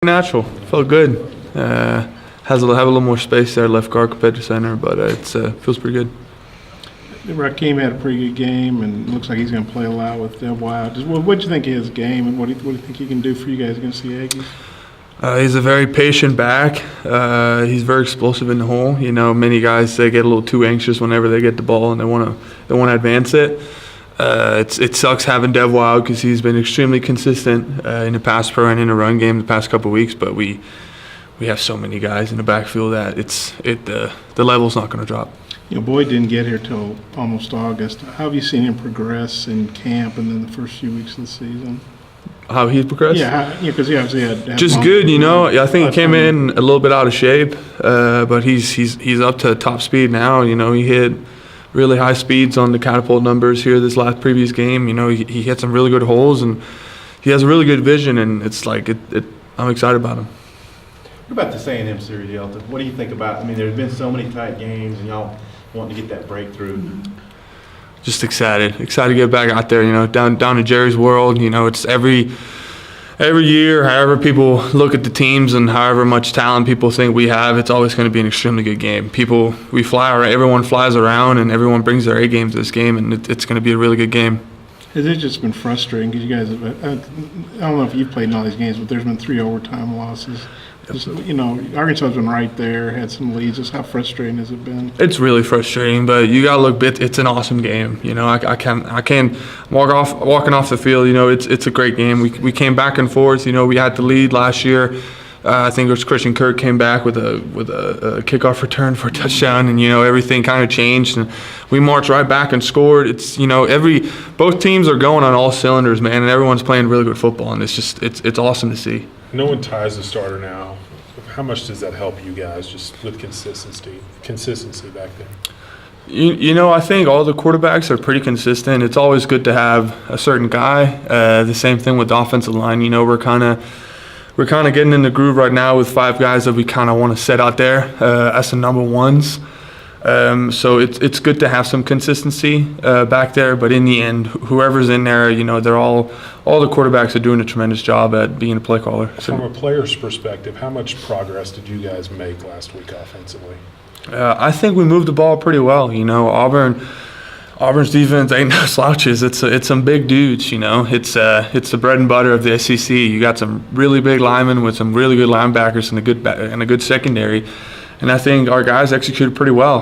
Natural, felt good. Have a little more space there, left guard compared to center, but it feels pretty good. Rakeem had a pretty good game, and looks like he's going to play a lot with Dev Wild. What do you think of his game, and what do you think he can do for you guys against the Aggies? He's a very patient back. He's very explosive in the hole. You know, many guys, they get a little too anxious whenever they get the ball and they want to advance it. It sucks having Dev Wild because he's been extremely consistent in the pass pro and in the run game the past couple of weeks. But we have so many guys in the backfield that the level's not going to drop. You know, Boyd didn't get here till almost August. How have you seen him progress in camp and then the first few weeks of the season? How he's progressed? Yeah, because he obviously had just good. You know, I think he came in a little bit out of shape, but he's up to top speed now. You know, he hit really high speeds on the catapult numbers here this previous game. You know, he hit some really good holes, and he has a really good vision, and it's like I'm excited about him. What about this A&M series, Hjalte? What do you think about? I mean, there's been so many tight games, and y'all wanting to get that breakthrough. Just excited to get back out there. You know, down to Jerry's world. You know, it's every year, however people look at the teams and however much talent people think we have, it's always going to be an extremely good game. We fly around, everyone flies around, and everyone brings their A game to this game, and it's going to be a really good game. Has it just been frustrating because you guys have, I don't know if you've played in all these games, but there's been 3 overtime losses. Just, you know, Arkansas has been right there, had some leads. Just how frustrating has it been? It's really frustrating, but you gotta look. It's an awesome game. You know, I can't walking off the field. You know, it's a great game. We came back and forth. You know, we had the lead last year. I think it was Christian Kirk came back with a kickoff return for a touchdown, and you know everything kind of changed, and we marched right back and scored. It's, you know, both teams are going on all cylinders, man, and everyone's playing really good football, and it's awesome to see. No one ties the starter now. How much does that help you guys just with consistency back there? You know, I think all the quarterbacks are pretty consistent. It's always good to have a certain guy. The same thing with the offensive line. You know, we're kind of getting in the groove right now with 5 guys that we kind of want to set out there as the number ones. So it's good to have some consistency back there. But in the end, whoever's in there, you know, all the quarterbacks are doing a tremendous job at being a play caller. So, from a player's perspective, how much progress did you guys make last week offensively? I think we moved the ball pretty well. You know, Auburn's defense ain't no slouches. It's some big dudes. You know, it's the bread and butter of the SEC. You got some really big linemen with some really good linebackers and a good secondary. And I think our guys executed pretty well.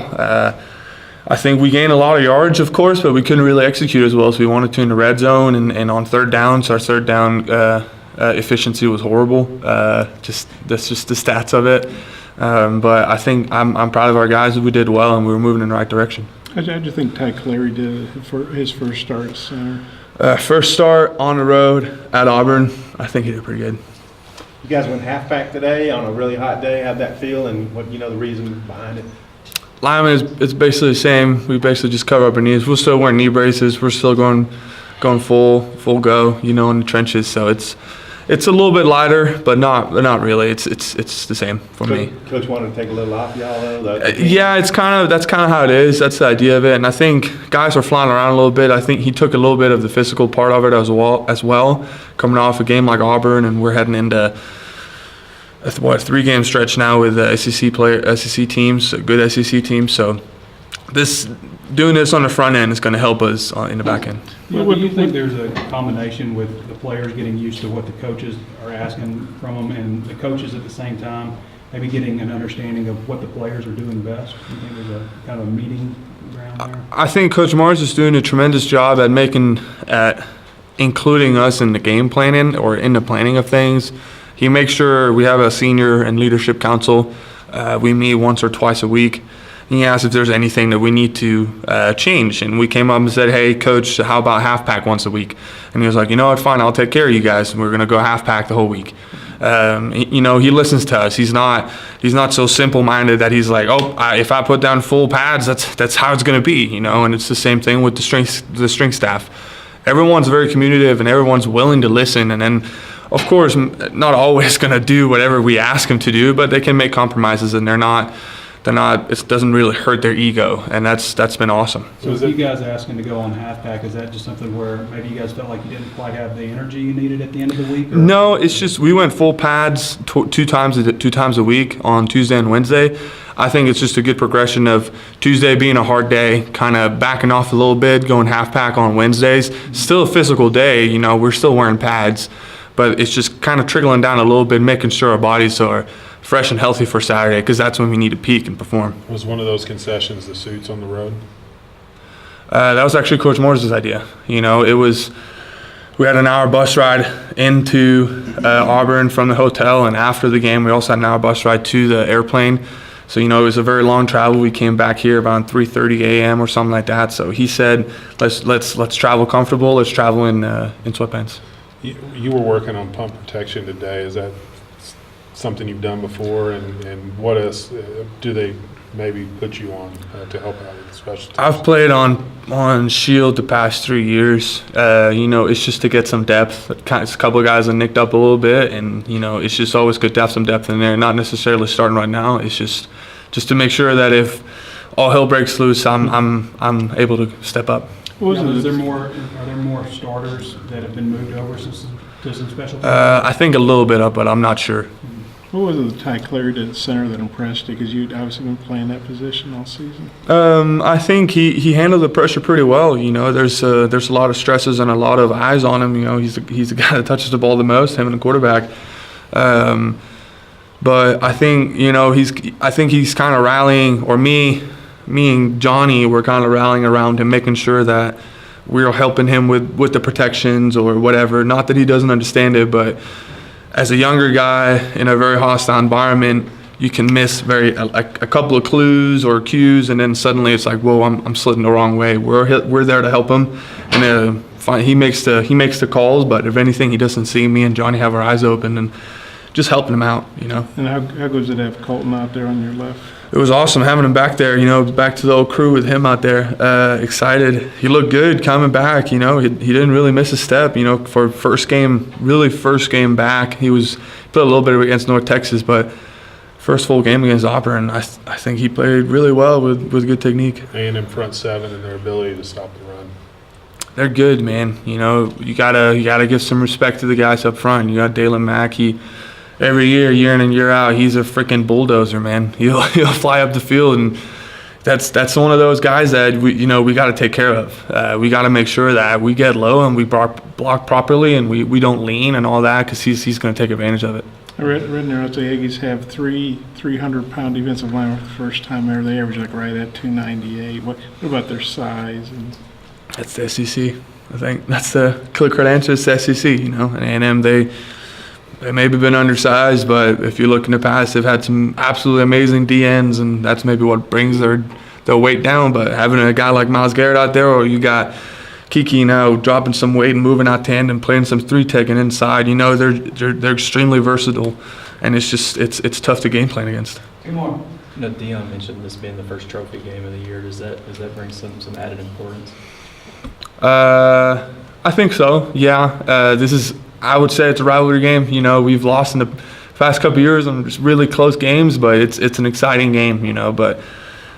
I think we gained a lot of yards, of course, but we couldn't really execute as well as we wanted to in the red zone and on third downs. Our third down efficiency was horrible. That's just the stats of it. But I think I'm proud of our guys. We did well, and we were moving in the right direction. How do you think Ty Clary did for his first start at center? First start on the road at Auburn, I think he did pretty good. You guys went halfback today on a really hot day. How'd that feel, and what, you know, the reason behind it? Lineman it's basically the same. We basically just cover up our knees. We're still wearing knee braces. We're still going full go, you know, in the trenches. So it's a little bit lighter, but not really. It's the same for me. Coach wanted to take a little off y'all though. Yeah, that's kind of how it is. That's the idea of it. And I think guys are flying around a little bit. I think he took a little bit of the physical part of it as well, coming off a game like Auburn, and we're heading into a 3-game stretch now with SEC teams, good SEC teams. So doing this on the front end is going to help us in the back end. Yeah, do you think there's a combination with the players getting used to what the coaches are asking from them, and the coaches at the same time maybe getting an understanding of what the players are doing best? Do you think there's a kind of a meeting ground there? I think Coach Mars is doing a tremendous job at including us in the game planning or in the planning of things. He makes sure we have a senior and leadership council. We meet once or twice a week. He asked if there's anything that we need to change. And we came up and said, hey, Coach, how about half-pack once a week? And he was like, you know what, fine, I'll take care of you guys. And we're going to go half-pack the whole week. You know, he listens to us. He's not so simple-minded that he's like, if I put down full pads, that's how it's going to be, you know. And it's the same thing with the strength staff. Everyone's very communicative, and everyone's willing to listen. And then, of course, not always going to do whatever we ask them to do, but they can make compromises, and they're not it doesn't really hurt their ego, and that's been awesome. So with you guys asking to go on halfback, is that just something where maybe you guys felt like you didn't quite have the energy you needed at the end of the week? Or? No, it's just we went full pads two times a week on Tuesday and Wednesday. I think it's just a good progression of Tuesday being a hard day, kind of backing off a little bit, going halfback on Wednesdays. Still a physical day, you know, we're still wearing pads, but it's just kind of trickling down a little bit, making sure our bodies are fresh and healthy for Saturday, because that's when we need to peak and perform. Was one of those concessions the suits on the road? That was actually Coach Moore's idea. You know, we had an hour bus ride into Auburn from the hotel, and after the game, we also had an hour bus ride to the airplane. So, you know, it was a very long travel. We came back here around 3:30 a.m. or something like that. So he said, let's travel comfortable. Let's travel in sweatpants. You were working on pump protection today. Is that something you've done before? And what else do they maybe put you on to help out with the special teams? I've played on Shield the past 3 years. You know, it's just to get some depth. A couple of guys have nicked up a little bit, and you know, it's just always good to have some depth in there. Not necessarily starting right now. It's just to make sure that if all hell breaks loose, I'm able to step up. Now, are there more starters that have been moved over to some special teams? I think a little bit up, but I'm not sure. What was it that Ty Clary did at center that impressed you? Because you'd obviously been playing that position all season. I think he handled the pressure pretty well. You know, there's a lot of stresses and a lot of eyes on him. You know, he's the guy that touches the ball the most, him and the quarterback. But I think, you know, he's kind of rallying, or me and Johnny were kind of rallying around him, making sure that we're helping him with the protections or whatever. Not that he doesn't understand it, but as a younger guy in a very hostile environment, you can miss a couple of clues or cues, and then suddenly it's like, whoa, I'm sliding the wrong way. We're there to help him, and he makes the calls. But if anything, he doesn't see me and Johnny have our eyes open and just helping him out, you know. And how good is it to have Colton out there on your left? It was awesome having him back there, you know, back to the old crew with him out there. Excited. He looked good coming back, you know. He didn't really miss a step, you know, for first game back. He played a little bit against North Texas, but first full game against Auburn, I think he played really well with good technique. A&M front seven and their ability to stop the run. They're good, man. You know, you gotta give some respect to the guys up front. You got Dalen Mack. Every year in and year out, he's a freaking bulldozer, man. He'll fly up the field, and that's one of those guys that we got to take care of. We got to make sure that we get low and we block properly, and we don't lean and all that, because he's going to take advantage of it. I read in there that the Aggies have 300-pound defensive linemen for the first time ever. They average like right at 298. What about their size? That's the SEC. I think that's the clear answer. It's the SEC, you know. And A&M, they maybe been undersized, but if you look in the past, they've had some absolutely amazing DNs, and that's maybe what brings their weight down. But having a guy like Myles Garrett out there, or you got Kiki now dropping some weight and moving out to end and playing some 3-tech and inside, you know, they're extremely versatile, and it's just it's tough to game plan against. Good morning. You know, Dion mentioned this being the first trophy game of the year. Does that bring some added importance? I think so. Yeah. I would say it's a rivalry game. You know, we've lost in the past couple of years on just really close games, but it's an exciting game, you know. But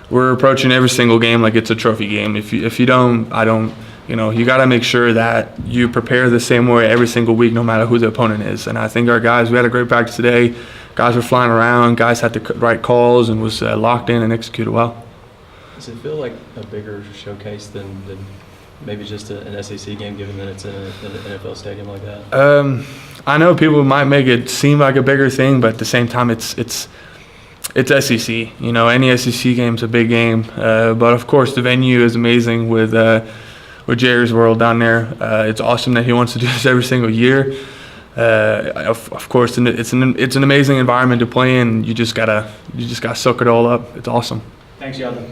we're approaching every single game like it's a trophy game. If you don't, I don't. You know, you got to make sure that you prepare the same way every single week, no matter who the opponent is. And I think our guys, we had a great practice today. Guys were flying around. Guys had the right calls and was locked in and executed well. Does it feel like a bigger showcase than maybe just an SEC game, given that it's in an NFL stadium like that? I know people might make it seem like a bigger thing, but at the same time, it's SEC. You know, any SEC game's a big game. But of course, the venue is amazing with Jerry's World down there. It's awesome that he wants to do this every single year. Of course, it's an amazing environment to play in. You just gotta soak it all up. It's awesome. Thanks, Hjalte.